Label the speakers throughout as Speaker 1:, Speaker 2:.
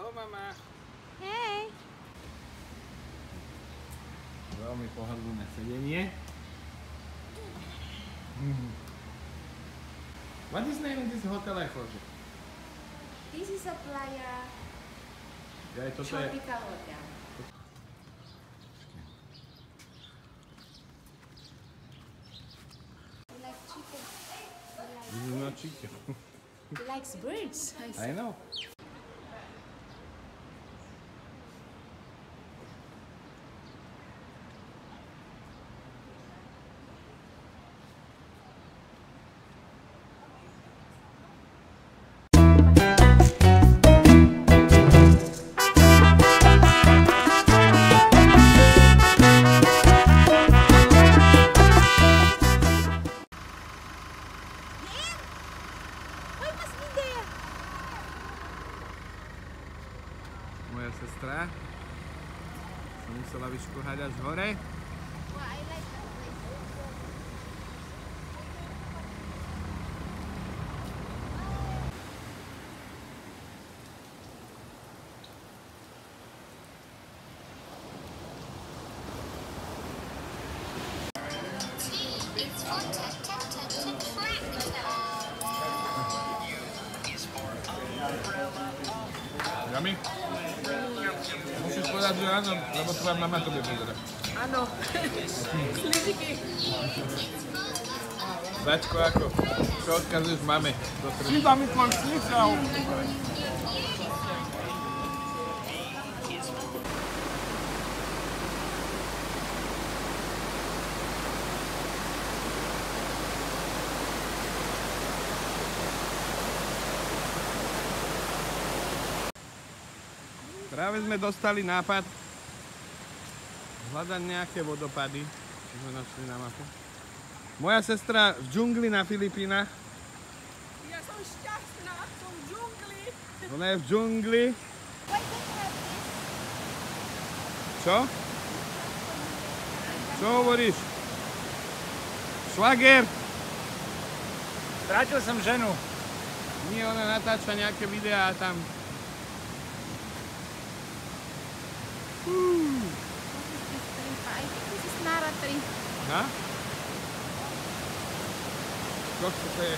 Speaker 1: Čau, mama.
Speaker 2: Hej.
Speaker 1: Veľmi pohodlné sedenie. What is the name of this hotel, Jorge?
Speaker 2: This is a playa
Speaker 1: Toto je...
Speaker 2: tropical hotel. You like chicken?
Speaker 1: This is not chicken.
Speaker 2: He likes birds.
Speaker 1: I know. Moja sestra sa musela vyšplhať až hore.
Speaker 2: Well, I like that place.
Speaker 1: Yummy? Musíš povedať, že áno, lebo tvoja mama to bude pozerať.
Speaker 2: Áno. Sliziky.
Speaker 1: Dačko, ako? Čo odkazuješ mame?
Speaker 3: Si dá mi tvoj sličal.
Speaker 1: Práve sme dostali nápad hľadať nejaké vodopady, čo sme našli na mape. Moja sestra v džungli na Filipínach.
Speaker 3: Ja som šťastná, som v džungli.
Speaker 1: Ona je v džungli. Čo? Čo hovoríš? Švager!
Speaker 3: Strátil som ženu.
Speaker 1: Nie, ona natáča nejaké videá tam.
Speaker 2: I think this is not a tree.
Speaker 1: Ha? Čo to je?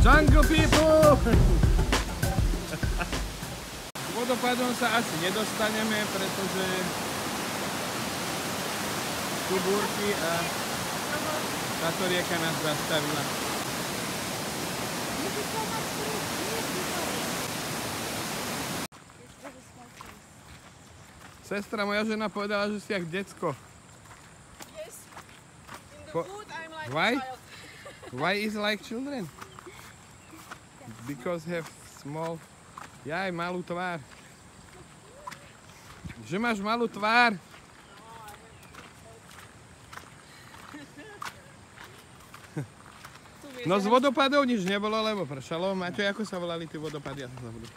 Speaker 1: Jungle people! K vodopádom sa asi nedostaneme, pretože sú búrky a táto rieka nás zastavila. Sestra, moja žena povedala, že si jak decko.
Speaker 3: Yes. In the food I'm like
Speaker 1: Why?
Speaker 3: a child.
Speaker 1: Why is like children? Because have small... Jaj, malú tvár. Že máš malú tvár? No z vodopádov nič nebolo, lebo pršalo. Maťo, ako sa volali tie vodopády? Ja som zabudol.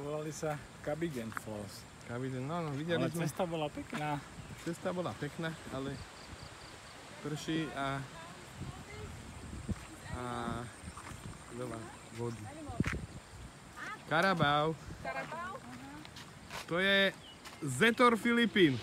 Speaker 3: Volali sa Cabigen Falls.
Speaker 1: No, videli sme.
Speaker 3: Cesta bola pekná.
Speaker 1: Cesta bola pekná, ale prší a veľa vody. Carabao. To je Zetor Filipín.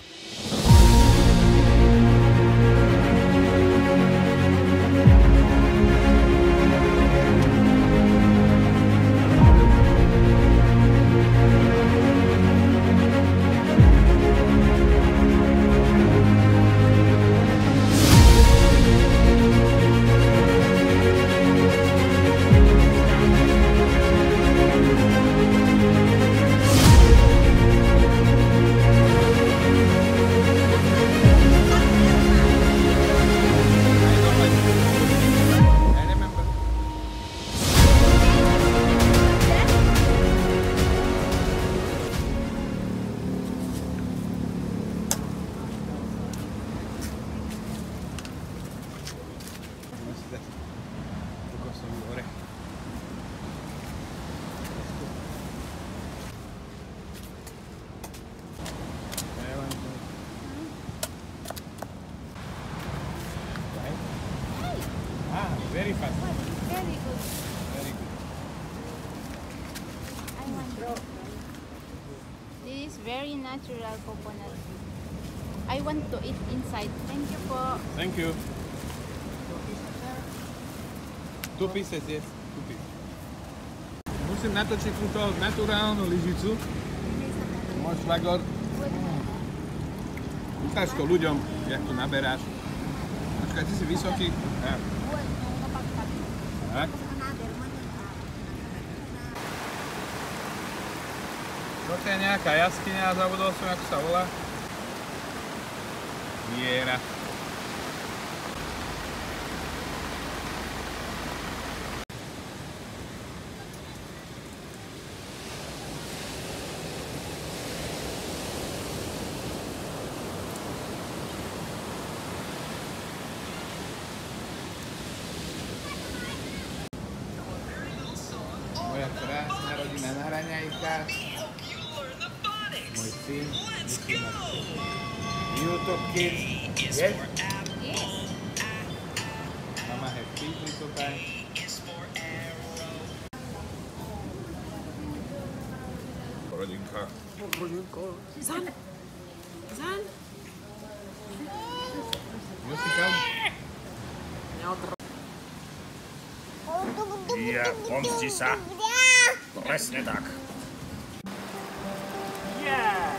Speaker 1: Very fast.
Speaker 2: Very good.
Speaker 1: Very good.
Speaker 2: I want. This is very natural coconut. I want to eat inside. Thank you po.
Speaker 1: Thank you. 2 pieces, yes. 2 pieces. Musím natočiť túto naturálnu lyžicu. Môj švagor. Ukáž to ľuďom, jak to naberáš. Počkaj, ty si vysoký. Tak. Toto je nejaká jaskyňa, zabudol som, ako sa volá. Viera. Moja krásna rodina na raňajkách. Môj syn. YouTube kids. Yes?
Speaker 2: Yes.
Speaker 1: Mama has feet little time. Rodinka.
Speaker 3: Zan! Zan!
Speaker 1: Josika.
Speaker 4: Ja, pomsti sa. Presne tak. Yeah!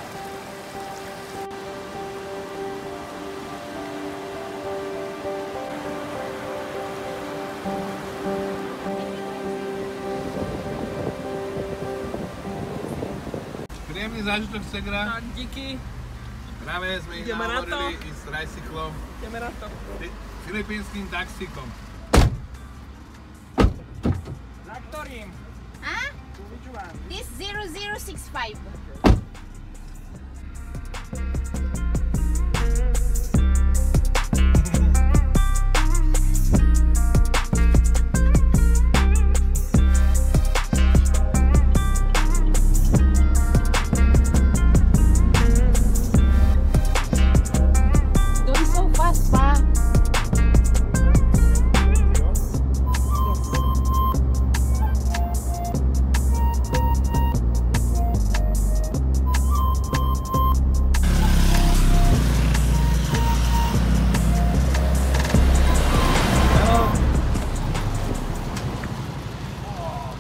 Speaker 1: Príjemný zážitok z Segra.
Speaker 3: Tak, díky.
Speaker 1: Práve sme ich
Speaker 3: Ideme na to.
Speaker 1: nahovorili s tricyklom,
Speaker 3: Ideme na to.
Speaker 1: filipínskym taxíkom.
Speaker 4: Za ktorým?
Speaker 2: Ah?
Speaker 4: Vyčúvam.
Speaker 2: This 0065. Doing so fast, pa.
Speaker 1: Hello.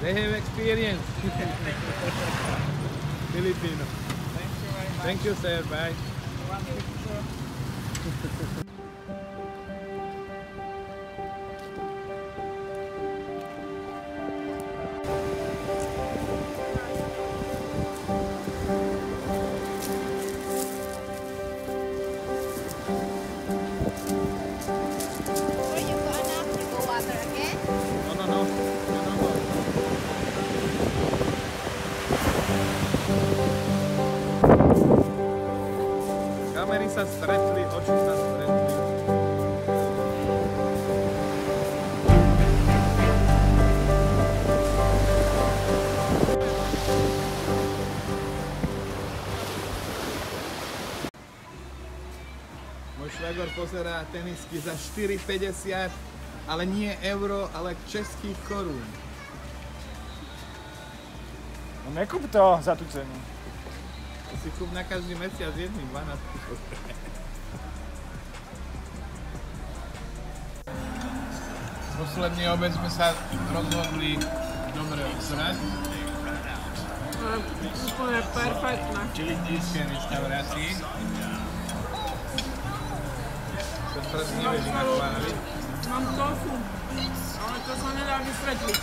Speaker 1: They have experience. Filipino. Thank you, sir. Bye.
Speaker 2: Where you go, anak? You go water again?
Speaker 1: No, no, no. You don't go. Kamery sa stretli, oči sa stretli. Môj švagor pozerá tenisky za 4,50, ale nie euro, ale českých korún.
Speaker 4: No nekup to za tú cenu.
Speaker 1: To si kúp na každý mesiac jedný, 12 kusov. Posledný obed sme sa rozhodli dobre obsrať.
Speaker 3: Úplne perfektné.
Speaker 1: V indijskej reštaurácii. Sestra si nevedí nachváliť.
Speaker 3: Mám tofu, ale to sa nedá vysvetliť.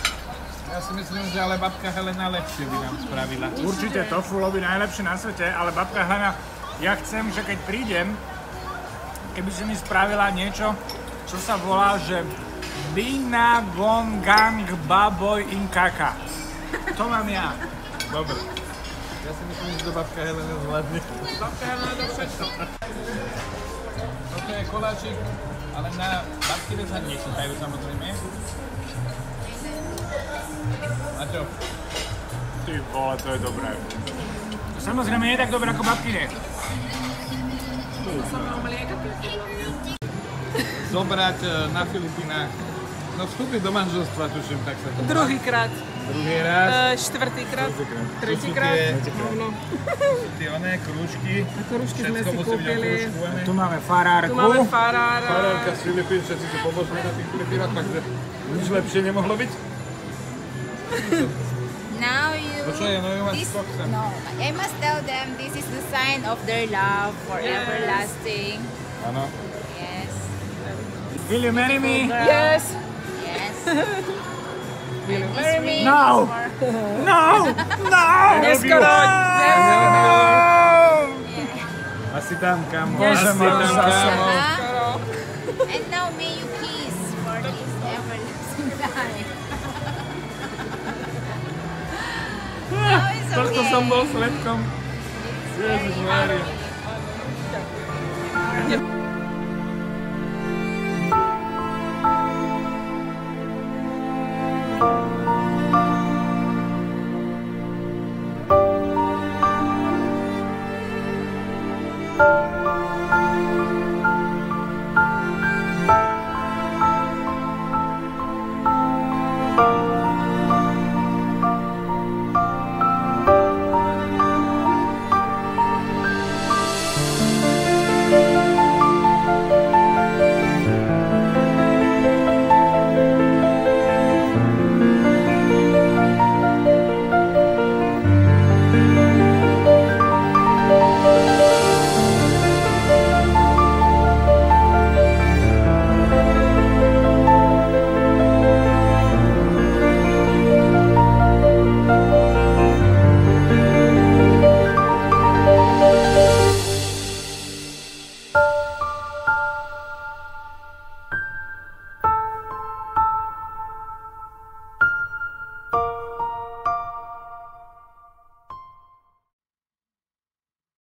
Speaker 1: Ja si myslím, že ale babka Helena lepšie by nám spravila.
Speaker 4: Určite tofu robí najlepšie na svete, ale babka Helena, ja chcem, že keď prídem, keby si mi spravila niečo, čo sa volá, že Bina Gongang Baboy Inkaka. To mám ja.
Speaker 1: Dobre. Ja si myslím, že to babka Helena zvládne.
Speaker 3: Babka Helena to všetko.
Speaker 1: Toto je koláčik, ale na babkine sa nečítajú samozrejme. A čo?
Speaker 4: Ty vole, to je dobré. To samozrejme nie je tak dobré ako babkine.
Speaker 3: To sa mám mlieka, podľa mňa.
Speaker 1: Zobrať na Filipínach No vstúpiť do manželstva, tuším, tak sa to volá.
Speaker 3: Druhýkrát.
Speaker 1: Druhý raz.
Speaker 3: Štvrtýkrát.
Speaker 1: Tretíkrát.
Speaker 3: Tretíkrát.
Speaker 1: Áno. Sú tie oné krúžky.
Speaker 3: A krúžky sme
Speaker 1: Všetko
Speaker 3: si
Speaker 1: musí byť
Speaker 3: kúpili.
Speaker 1: okrúžkované.
Speaker 4: Tu máme farárku.
Speaker 3: Tu máme farára.
Speaker 1: Farárka z Filipín, všetci sú pobožní na tých Filipínach, takže nič lepšie nemohlo byť.
Speaker 2: Now you...
Speaker 1: To čo je, no ju máš
Speaker 2: This,
Speaker 1: koksa.
Speaker 2: no, I must tell them this is the sign of their love for everlasting.
Speaker 1: Áno.
Speaker 2: Yes.
Speaker 4: Will you marry me?
Speaker 3: Yes.
Speaker 2: Yes.
Speaker 3: Will you
Speaker 2: This
Speaker 3: marry me?
Speaker 2: ring
Speaker 4: No.
Speaker 2: is for-
Speaker 4: No! No!
Speaker 3: Neskoro.
Speaker 1: Asi tam, kam.
Speaker 4: Bože
Speaker 1: Asi
Speaker 4: môj,
Speaker 1: tam,
Speaker 4: zase.
Speaker 1: kam.
Speaker 2: Uh-huh. And now may you kiss for this everlasting life. No, it's
Speaker 1: Toľko
Speaker 2: okay.
Speaker 1: som bol svedkom.
Speaker 2: It's very
Speaker 1: Ježišmária.